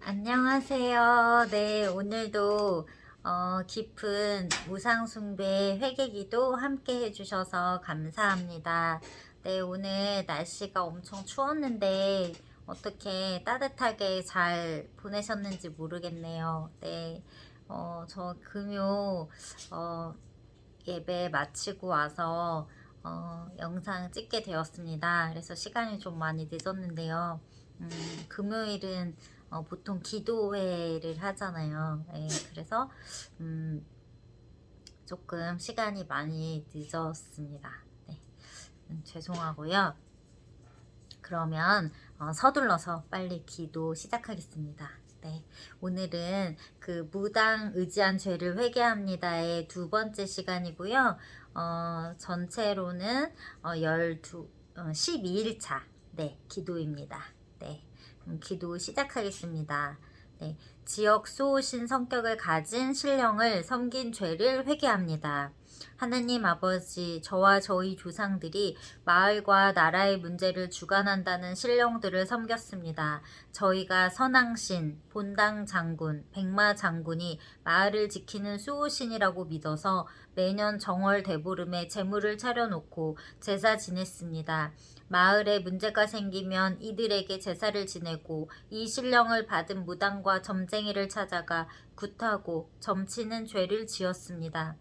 안녕하세요. 네, 오늘도 깊은 우상숭배 회개기도 함께 해주셔서 감사합니다. 네, 오늘 날씨가 엄청 추웠는데 어떻게 따뜻하게 잘 보내셨는지 모르겠네요. 네, 저 금요 예배 마치고 와서 영상 찍게 되었습니다. 그래서 시간이 좀 많이 늦었는데요. 금요일은 보통 기도회를 하잖아요. 네, 그래서 조금 시간이 많이 늦었습니다. 네, 죄송하고요. 그러면 서둘러서 빨리 기도 시작하겠습니다. 네, 오늘은 그 무당 의지한 죄를 회개합니다의 두 번째 시간이고요. 전체로는 12일차 네, 기도입니다. 네, 기도 시작하겠습니다. 네, 지역 수호신 성격을 가진 신령을 섬긴 죄를 회개합니다. 하느님 아버지, 저와 저희 조상들이 마을과 나라의 문제를 주관한다는 신령들을 섬겼습니다. 저희가 선왕신, 본당 장군, 백마 장군이 마을을 지키는 수호신이라고 믿어서 매년 정월 대보름에 제물을 차려놓고 제사 지냈습니다. 마을에 문제가 생기면 이들에게 제사를 지내고 이 신령을 받은 무당과 점쟁이를 찾아가 굿하고 점치는 죄를 지었습니다.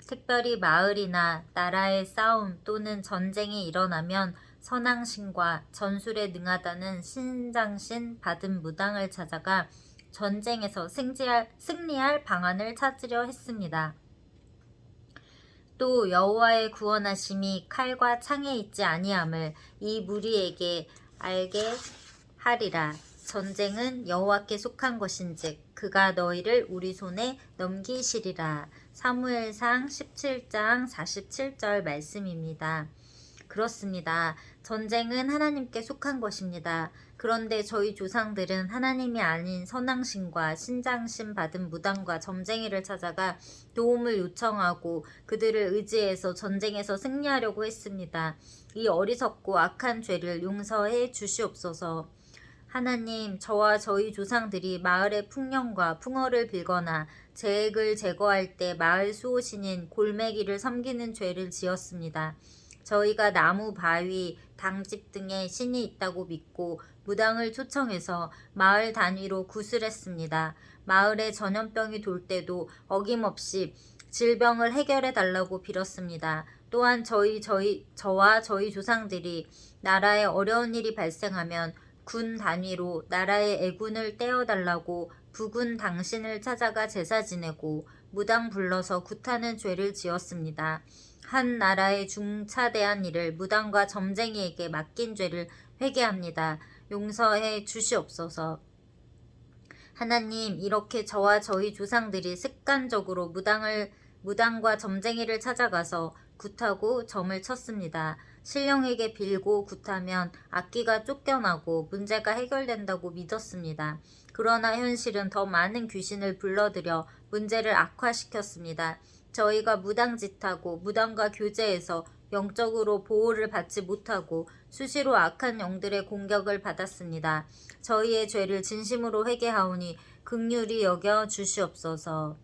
특별히 마을이나 나라의 싸움 또는 전쟁이 일어나면 선왕신과 전술에 능하다는 신장신 받은 무당을 찾아가 전쟁에서 승리할 방안을 찾으려 했습니다. 또 여호와의 구원하심이 칼과 창에 있지 아니함을 이 무리에게 알게 하리라. 전쟁은 여호와께 속한 것인즉 그가 너희를 우리 손에 넘기시리라. 사무엘상 17장 47절 말씀입니다. 그렇습니다. 전쟁은 하나님께 속한 것입니다. 그런데 저희 조상들은 하나님이 아닌 선왕신과 신장신 받은 무당과 점쟁이를 찾아가 도움을 요청하고 그들을 의지해서 전쟁에서 승리하려고 했습니다. 이 어리석고 악한 죄를 용서해 주시옵소서. 하나님, 저와 저희 조상들이 마을의 풍년과 풍어를 빌거나 재액을 제거할 때 마을 수호신인 골매기를 섬기는 죄를 지었습니다. 저희가 나무, 바위, 당집 등의 신이 있다고 믿고 무당을 초청해서 마을 단위로 구슬했습니다. 마을에 전염병이 돌 때도 어김없이 질병을 해결해 달라고 빌었습니다. 또한 저와 저희 조상들이 나라에 어려운 일이 발생하면 군 단위로 나라의 애군을 떼어달라고 부군 당신을 찾아가 제사 지내고 무당 불러서 굿하는 죄를 지었습니다. 한 나라의 중차대한 일을 무당과 점쟁이에게 맡긴 죄를 회개합니다. 용서해 주시옵소서. 하나님, 이렇게 저와 저희 조상들이 습관적으로 무당과 점쟁이를 찾아가서 굿하고 점을 쳤습니다. 신령에게 빌고 굿하면 악기가 쫓겨나고 문제가 해결된다고 믿었습니다. 그러나 현실은 더 많은 귀신을 불러들여 문제를 악화시켰습니다. 저희가 무당짓하고 무당과 교제해서 영적으로 보호를 받지 못하고 수시로 악한 영들의 공격을 받았습니다. 저희의 죄를 진심으로 회개하오니 긍휼히 여겨 주시옵소서.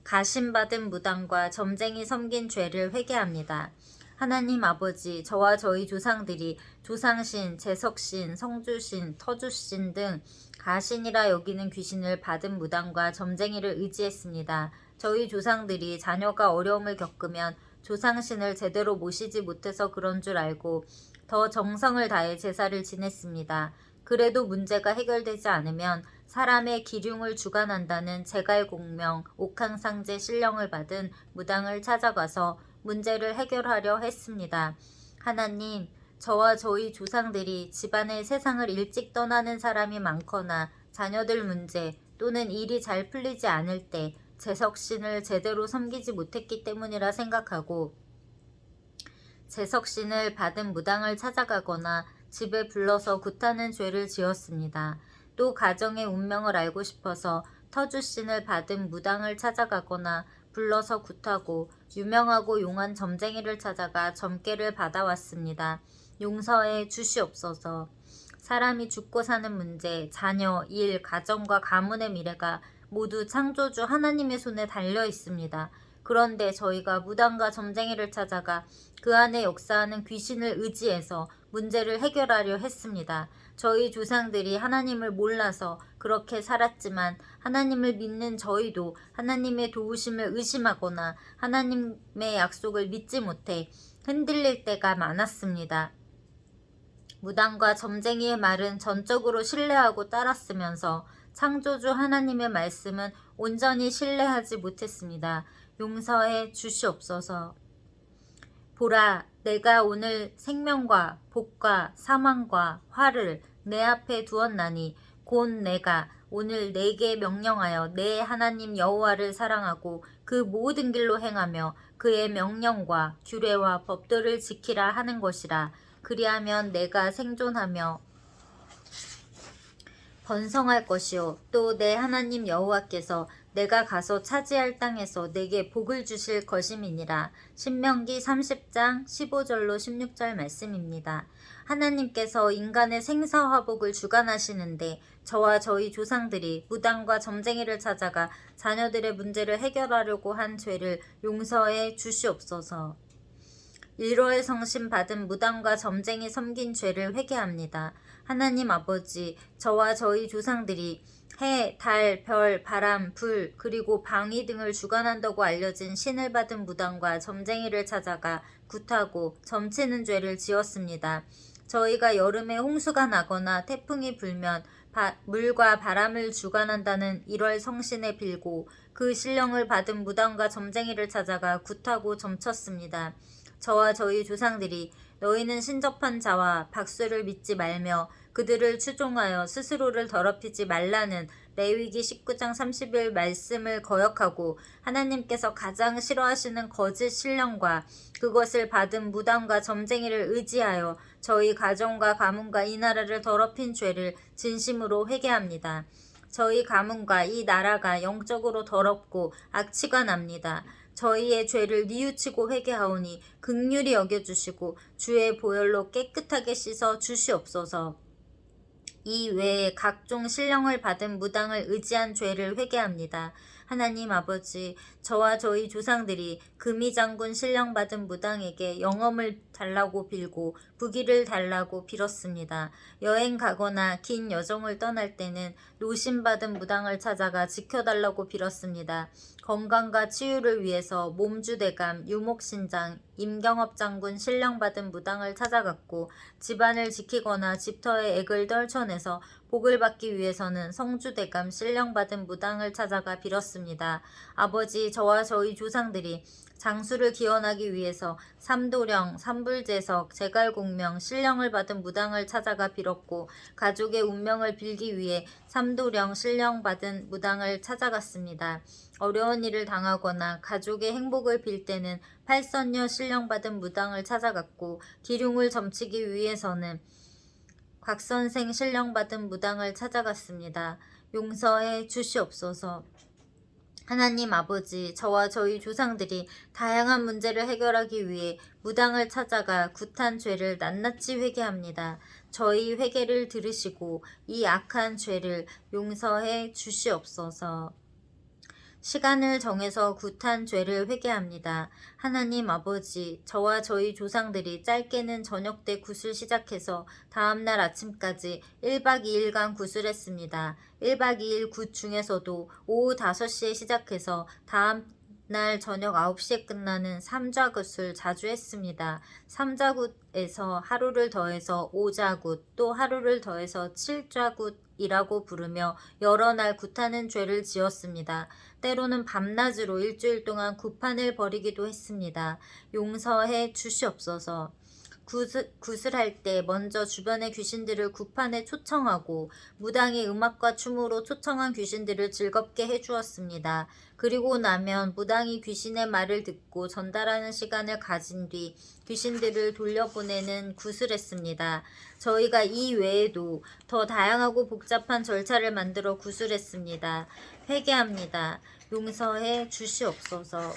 가심받은 무당과 점쟁이 섬긴 죄를 회개합니다. 하나님 아버지, 저와 저희 조상들이 조상신, 재석신, 성주신, 터주신 등 가신이라 여기는 귀신을 받은 무당과 점쟁이를 의지했습니다. 저희 조상들이 자녀가 어려움을 겪으면 조상신을 제대로 모시지 못해서 그런 줄 알고 더 정성을 다해 제사를 지냈습니다. 그래도 문제가 해결되지 않으면 사람의 기륭을 주관한다는 제갈공명 옥황상제 신령을 받은 무당을 찾아가서 문제를 해결하려 했습니다. 하나님, 저와 저희 조상들이 집안의 세상을 일찍 떠나는 사람이 많거나 자녀들 문제 또는 일이 잘 풀리지 않을 때 재석신을 제대로 섬기지 못했기 때문이라 생각하고 재석신을 받은 무당을 찾아가거나 집에 불러서 굿하는 죄를 지었습니다. 또 가정의 운명을 알고 싶어서 터주신을 받은 무당을 찾아가거나 불러서 굿하고 유명하고 용한 점쟁이를 찾아가 점괘를 받아왔습니다. 용서해 주시옵소서. 사람이 죽고 사는 문제, 자녀, 일, 가정과 가문의 미래가 모두 창조주 하나님의 손에 달려 있습니다. 그런데 저희가 무당과 점쟁이를 찾아가 그 안에 역사하는 귀신을 의지해서 문제를 해결하려 했습니다. 저희 조상들이 하나님을 몰라서 그렇게 살았지만 하나님을 믿는 저희도 하나님의 도우심을 의심하거나 하나님의 약속을 믿지 못해 흔들릴 때가 많았습니다. 무당과 점쟁이의 말은 전적으로 신뢰하고 따랐으면서 창조주 하나님의 말씀은 온전히 신뢰하지 못했습니다. 용서해 주시옵소서. 보라, 내가 오늘 생명과 복과 사망과 화를 내 앞에 두었나니 곧 내가 오늘 내게 명령하여 내 하나님 여호와를 사랑하고 그 모든 길로 행하며 그의 명령과 규례와 법도를 지키라 하는 것이라. 그리하면 내가 생존하며 번성할 것이요 또 내 하나님 여호와께서 내가 가서 차지할 땅에서 내게 복을 주실 것임이니라. 신명기 30장 15절로 16절 말씀입니다. 하나님께서 인간의 생사화복을 주관하시는데 저와 저희 조상들이 무당과 점쟁이를 찾아가 자녀들의 문제를 해결하려고 한 죄를 용서해 주시옵소서. 일로의 성심 받은 무당과 점쟁이 섬긴 죄를 회개합니다. 하나님 아버지, 저와 저희 조상들이 해, 달, 별, 바람, 불, 그리고 방위 등을 주관한다고 알려진 신을 받은 무당과 점쟁이를 찾아가 굿하고 점치는 죄를 지었습니다. 저희가 여름에 홍수가 나거나 태풍이 불면 물과 바람을 주관한다는 1월 성신에 빌고 그 신령을 받은 무당과 점쟁이를 찾아가 굿하고 점쳤습니다. 저와 저희 조상들이 너희는 신접한 자와 박수를 믿지 말며 그들을 추종하여 스스로를 더럽히지 말라는 레위기 19장 30일 말씀을 거역하고 하나님께서 가장 싫어하시는 거짓 신령과 그것을 받은 무당과 점쟁이를 의지하여 저희 가정과 가문과 이 나라를 더럽힌 죄를 진심으로 회개합니다. 저희 가문과 이 나라가 영적으로 더럽고 악취가 납니다. 저희의 죄를 뉘우치고 회개하오니 긍휼히 여겨주시고 주의 보혈로 깨끗하게 씻어 주시옵소서. 이 외에 각종 신령을 받은 무당을 의지한 죄를 회개합니다. 하나님 아버지, 저와 저희 조상들이 금이 장군 신령 받은 무당에게 영험을 달라고 빌고 부귀를 달라고 빌었습니다. 여행 가거나 긴 여정을 떠날 때는 노신 받은 무당을 찾아가 지켜달라고 빌었습니다. 건강과 치유를 위해서 몸주대감, 유목신장, 임경업 장군 신령 받은 무당을 찾아갔고 집안을 지키거나 집터의 액을 떨쳐내서 복을 받기 위해서는 성주대감 신령 받은 무당을 찾아가 빌었습니다. 아버지, 저와 저희 조상들이 장수를 기원하기 위해서 삼도령, 삼불제석, 제갈공명, 신령을 받은 무당을 찾아가 빌었고 가족의 운명을 빌기 위해 삼도령, 신령 받은 무당을 찾아갔습니다. 어려운 일을 당하거나 가족의 행복을 빌 때는 팔선녀 신령 받은 무당을 찾아갔고 기륭을 점치기 위해서는 곽선생 신령 받은 무당을 찾아갔습니다. 용서해 주시옵소서. 하나님 아버지, 저와 저희 조상들이 다양한 문제를 해결하기 위해 무당을 찾아가 굿한 죄를 낱낱이 회개합니다. 저희 회개를 들으시고 이 악한 죄를 용서해 주시옵소서. 시간을 정해서 굿한 죄를 회개합니다. 하나님 아버지, 저와 저희 조상들이 짧게는 저녁 때 굿을 시작해서 다음날 아침까지 1박 2일간 굿을 했습니다. 1박 2일 굿 중에서도 오후 5시에 시작해서 다음날 저녁 9시에 끝나는 삼좌굿을 자주 했습니다. 삼좌굿에서 하루를 더해서 오좌굿, 또 하루를 더해서 칠좌굿이라고 부르며 여러 날 굿하는 죄를 지었습니다. 때로는 밤낮으로 일주일 동안 굿판을 벌이기도 했습니다. 용서해 주시옵소서. 굿을 할 때 먼저 주변의 귀신들을 굿판에 초청하고 무당이 음악과 춤으로 초청한 귀신들을 즐겁게 해주었습니다. 그리고 나면 무당이 귀신의 말을 듣고 전달하는 시간을 가진 뒤 귀신들을 돌려보내는 굿을 했습니다. 저희가 이 외에도 더 다양하고 복잡한 절차를 만들어 굿을 했습니다. 회개합니다. 용서해 주시옵소서.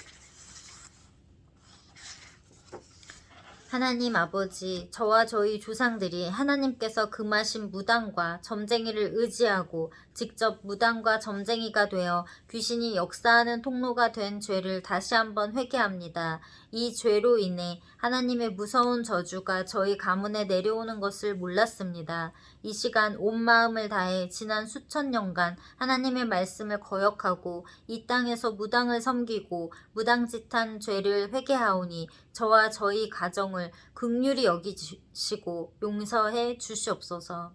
하나님 아버지, 저와 저희 조상들이 하나님께서 금하신 무당과 점쟁이를 의지하고 직접 무당과 점쟁이가 되어 귀신이 역사하는 통로가 된 죄를 다시 한번 회개합니다. 이 죄로 인해 하나님의 무서운 저주가 저희 가문에 내려오는 것을 몰랐습니다. 이 시간 온 마음을 다해 지난 수천 년간 하나님의 말씀을 거역하고 이 땅에서 무당을 섬기고 무당짓한 죄를 회개하오니 저와 저희 가정을 긍휼히 여기시고 용서해 주시옵소서.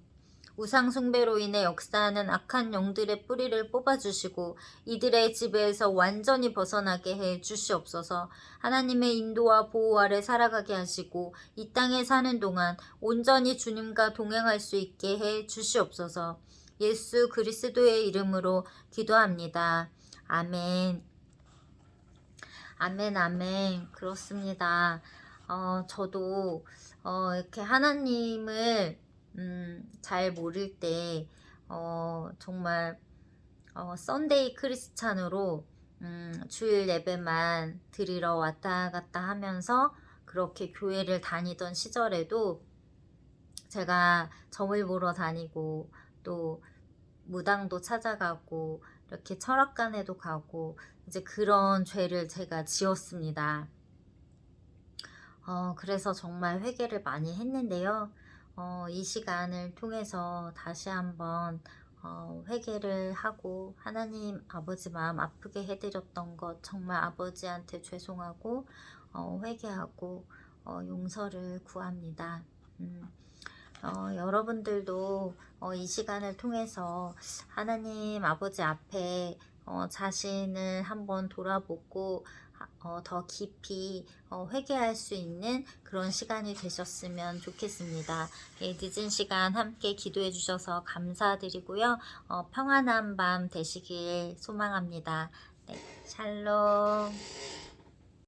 우상 숭배로 인해 역사하는 악한 영들의 뿌리를 뽑아주시고 이들의 지배에서 완전히 벗어나게 해 주시옵소서. 하나님의 인도와 보호 아래 살아가게 하시고 이 땅에 사는 동안 온전히 주님과 동행할 수 있게 해 주시옵소서. 예수 그리스도의 이름으로 기도합니다. 아멘. 아멘, 아멘. 그렇습니다. 저도 이렇게 하나님을 잘 모를 때 정말 썬데이 크리스찬으로 주일 예배만 드리러 왔다 갔다 하면서 그렇게 교회를 다니던 시절에도 제가 점을 보러 다니고 또 무당도 찾아가고 이렇게 철학관에도 가고 이제 그런 죄를 제가 지었습니다. 그래서 정말 회개를 많이 했는데요. 이 시간을 통해서 다시 한번 회개를 하고 하나님 아버지 마음 아프게 해드렸던 것 정말 아버지한테 죄송하고 회개하고 용서를 구합니다. 여러분들도 이 시간을 통해서 하나님 아버지 앞에 자신을 한번 돌아보고 더 깊이 회개할 수 있는 그런 시간이 되셨으면 좋겠습니다. 예, 늦은 시간 함께 기도해 주셔서 감사드리고요. 평안한 밤 되시길 소망합니다. 네, 샬롬.